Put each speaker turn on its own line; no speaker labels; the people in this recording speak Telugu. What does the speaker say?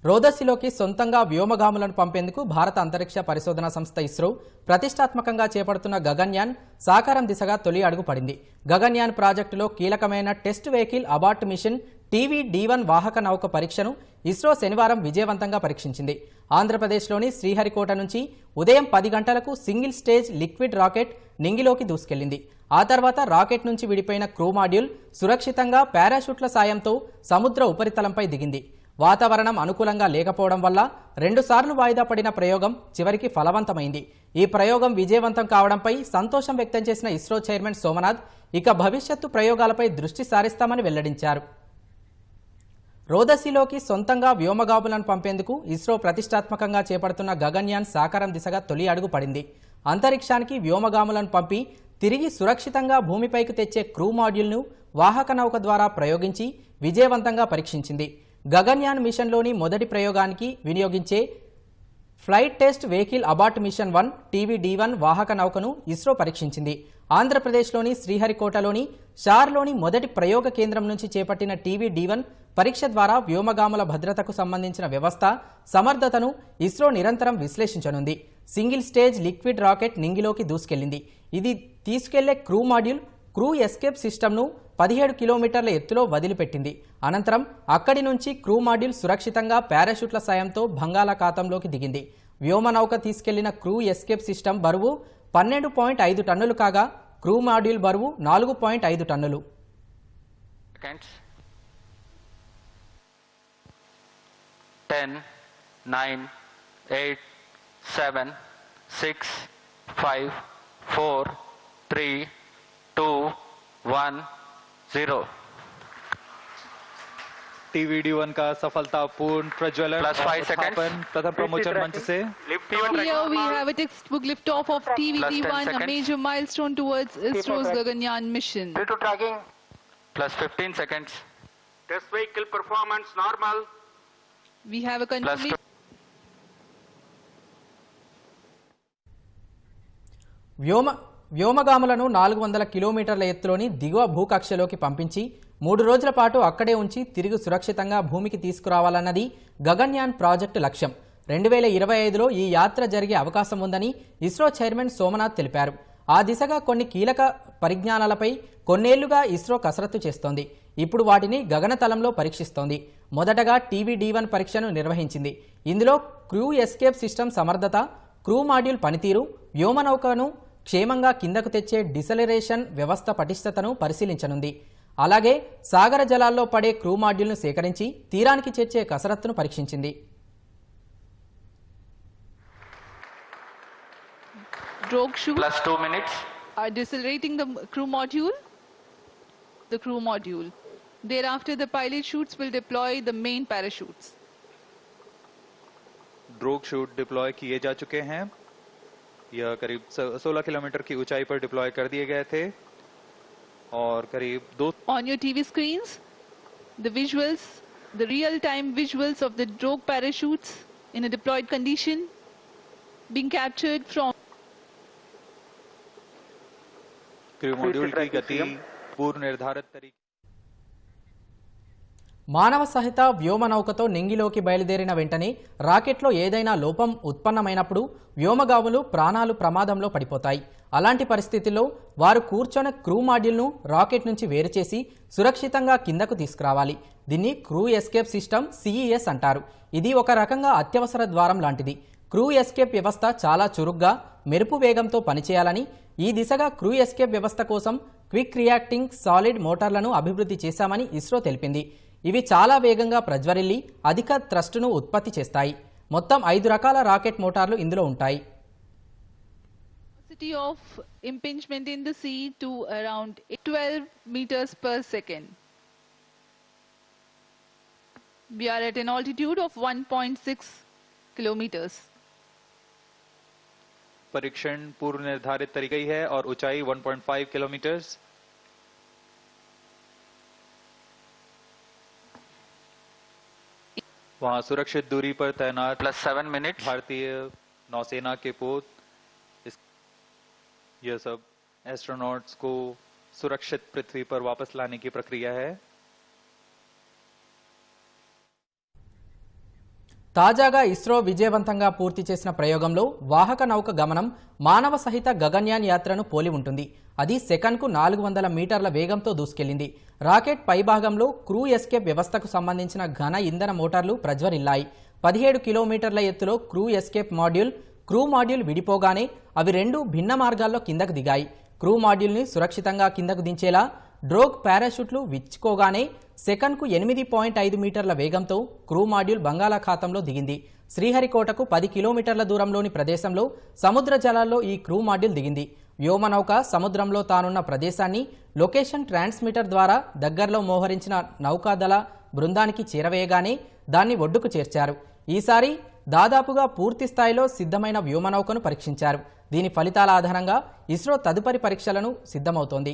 రోదసిలోకి సొంతంగా వ్యోమగాములను పంపేందుకు భారత అంతరిక్ష పరిశోధన సంస్థ ఇస్రో ప్రతిష్టాత్మకంగా చేపడుతున్న గగన్యాన్ సాకారం దిశగా తొలి అడుగు పడింది. గగన్యాన్ ప్రాజెక్టులో కీలకమైన టెస్ట్ వెహికల్ అబార్ట్ మిషన్ టీవీ-D1 వాహక నౌక పరీక్షను ఇస్రో శనివారం విజయవంతంగా పరీక్షించింది. ఆంధ్రప్రదేశ్లోని శ్రీహరికోట నుంచి ఉదయం 10 గంటలకు సింగిల్ స్టేజ్ లిక్విడ్ రాకెట్ నింగిలోకి దూసుకెళ్లింది. ఆ తర్వాత రాకెట్ నుంచి విడిపోయిన క్రూ మాడ్యూల్ సురక్షితంగా పారాషూట్ల సాయంతో సముద్ర ఉపరితలంపై దిగింది. వాతావరణం అనుకూలంగా లేకపోవడం వల్ల 2 సార్లు వాయిదా పడిన ప్రయోగం చివరికి ఫలవంతమైంది. ఈ ప్రయోగం విజయవంతం కావడంపై సంతోషం వ్యక్తం చేసిన ఇస్రో చైర్మన్ సోమనాథ్ ఇక భవిష్యత్తు ప్రయోగాలపై దృష్టి సారిస్తామని వెల్లడించారు. రోదసిలోకి సొంతంగా వ్యోమగాములను పంపేందుకు ఇస్రో ప్రతిష్టాత్మకంగా చేపడుతున్న గగన్యాన్ సాకారం దిశగా తొలి అడుగు పడింది. అంతరిక్షానికి వ్యోమగాములను పంపి తిరిగి సురక్షితంగా భూమిపైకి తెచ్చే క్రూ మాడ్యూల్ను వాహక నౌక ద్వారా ప్రయోగించి విజయవంతంగా పరీక్షించింది. గగన్యాన్ మిషన్లోని మొదటి ప్రయోగానికి వినియోగించే flight test vehicle abort machine 1 టీవీ-D1 వాహక నౌకను ఇస్రో పరీక్షించింది. ఆంధ్రప్రదేశ్లోని శ్రీహరికోటలోని షార్లోని మొదటి ప్రయోగ కేంద్రం నుంచి చేపట్టిన టీవీ-D1 పరీక్ష ద్వారా వ్యోమగాముల భద్రతకు సంబంధించిన వ్యవస్థ సమర్థతను ఇస్రో నిరంతరం విశ్లేషించనుంది. సింగిల్ స్టేజ్ లిక్విడ్ రాకెట్ నింగిలోకి దూసుకెళ్లింది. ఇది తీసుకెళ్లే క్రూ మాడ్యూల్ క్రూ ఎస్కేప్ సిస్టమ్ను 17 కిలోమీటర్ల ఎత్తులో వదిలిపెట్టింది. అనంతరం అక్కడి నుంచి క్రూ మాడ్యూల్ సురక్షితంగా పారాషూట్ల సాయంతో బంగాళాఖాతంలోకి దిగింది. వ్యోమనౌక తీసుకెళ్లిన క్రూ ఎస్కేప్ సిస్టమ్ బరువు 12.5 టన్నులు కాగా క్రూ మాడ్యూల్ బరువు 4.5 టన్నులు.
10, 9, 8, 7, 6, 5, 4, 3, 2, 1, 0.
टीवी-D1 का सफलतापूर्ण प्रज्वलन
Plus 5 seconds.
प्रथम प्रमोचन मंच से
Here we have a textbook liftoff of TV-D1, a major milestone towards ISRO's Gaganyaan mission.
Due to tracking,
Plus 15 seconds.
test vehicle performance normal.
We have a
Plus
confirmation.
వ్యోమగాములను 400 కిలోమీటర్ల ఎత్తులోని దిగువ భూకక్షలోకి పంపించి 3 రోజుల పాటు అక్కడే ఉంచి తిరిగి సురక్షితంగా భూమికి తీసుకురావాలన్నది గగన్యాన్ ప్రాజెక్టు లక్ష్యం. 2025లో ఈ యాత్ర జరిగే అవకాశం ఉందని ఇస్రో చైర్మన్ సోమనాథ్ తెలిపారు. ఆ దిశగా కొన్ని కీలక పరిజ్ఞానాలపై కొన్నేళ్లుగా ఇస్రో కసరత్తు చేస్తోంది. ఇప్పుడు వాటిని గగనతలంలో పరీక్షిస్తోంది. మొదటగా టీవీ-D1 పరీక్షను నిర్వహించింది. ఇందులో క్రూ ఎస్కేప్ సిస్టమ్ సమర్థత, క్రూ మాడ్యూల్ పనితీరు, వ్యోమనౌకను క్షేమంగా కిందకు తెచ్చే డిసెలరేషన్ వ్యవస్థ పటిష్టతను పరిశీలించనుంది. అలాగే సాగర జలాల్లో పడే క్రూ మాడ్యూల్ను సేకరించి తీరానికి చేర్చే కసరత్తును పరీక్షించింది.
Drogue chute
Plus 2 minutes.
are decelerating the crew module. Thereafter, the pilot chutes will deploy the main parachutes.
Drogue shoot deploy किए जा चुके हैं. यह करीब 16 किलोमीटर की ऊंचाई पर डिप्लॉय कर दिए गए थे और करीब 2
On your TV screens, the visuals, the real-time visuals of the drogue parachutes in a deployed condition being captured from
crew module की गति पूर्व निर्धारित तरीके
మానవ సహిత వ్యోమనౌకతో నింగిలోకి బయలుదేరిన వెంటనే రాకెట్లో ఏదైనా లోపం ఉత్పన్నమైనప్పుడు వ్యోమగాములు ప్రాణాలు ప్రమాదంలో పడిపోతాయి. అలాంటి పరిస్థితుల్లో వారు కూర్చొని క్రూ మాడ్యూల్ను రాకెట్ నుంచి వేరు చేసి సురక్షితంగా కిందకు తీసుకురావాలి. దీన్ని క్రూ ఎస్కేప్ సిస్టమ్ CES అంటారు. ఇది ఒక రకంగా అత్యవసర ద్వారం లాంటిది. క్రూ ఎస్కేప్ వ్యవస్థ చాలా చురుగ్గా మెరుపు వేగంతో పనిచేయాలని ఈ దిశగా క్రూ ఎస్కేప్ వ్యవస్థ కోసం క్విక్ రియాక్టింగ్ సాలిడ్ మోటార్లను అభివృద్ధి చేశామని ఇస్రో తెలిపింది. ఇవి చాలా వేగంగా ప్రజ్వరిల్లి అధిక థ్రస్ట్ను ఉత్పత్తి చేస్తాయి. మొత్తం 5 రకాల రాకెట్ మోటార్లు ఇందులో ఉంటాయి.
velocity of impingement in the sea to around 12 meters per second. We are at an altitude of 1.6 kilometers.
परीक्षण पूर्व निर्धारित तरीके ही है और ऊंचाई 1.5 किलोमीटर. वहां सुरक्षित दूरी पर तैनात
Plus 7 minutes.
भारतीय नौसेना के पोत यह सब एस्ट्रोनॉट्स को सुरक्षित पृथ्वी पर वापस लाने की प्रक्रिया है.
తాజాగా ఇస్రో విజయవంతంగా పూర్తి చేసిన ప్రయోగంలో వాహక నౌక గమనం మానవ సహిత గగన్యాన్ యాత్రను పోలి ఉంటుంది. అది సెకన్కు 400 మీటర్ల వేగంతో దూసుకెళ్లింది. రాకెట్ పైభాగంలో క్రూ ఎస్కేప్ వ్యవస్థకు సంబంధించిన ఘన ఇంధన మోటార్లు ప్రజ్వరిల్లాయి. 17 కిలోమీటర్ల ఎత్తులో crew escape module, crew module విడిపోగానే అవి రెండు భిన్న మార్గాల్లో కిందకు దిగాయి. క్రూ మాడ్యూల్ని సురక్షితంగా కిందకు దించేలా డ్రోగ్ పారాషూట్లు విచ్చుకోగానే సెకన్కు 8.5 మీటర్ల వేగంతో క్రూ మాడ్యూల్ బంగాళాఖాతంలో దిగింది. శ్రీహరికోటకు 10 కిలోమీటర్ల దూరంలోని ప్రదేశంలో సముద్ర జలాల్లో ఈ క్రూ మాడ్యూల్ దిగింది. వ్యోమనౌక సముద్రంలో తానున్న ప్రదేశాన్ని లొకేషన్ ట్రాన్స్మిటర్ ద్వారా దగ్గరలో మోహరించిన నౌకాదళ బృందానికి చేరవేయగానే దాన్ని ఒడ్డుకు చేర్చారు. ఈసారి దాదాపుగా పూర్తి స్థాయిలో సిద్ధమైన వ్యోమనౌకను పరీక్షించారు. దీని ఫలితాల ఆధారంగా ఇస్రో తదుపరి పరీక్షలను సిద్ధమవుతోంది.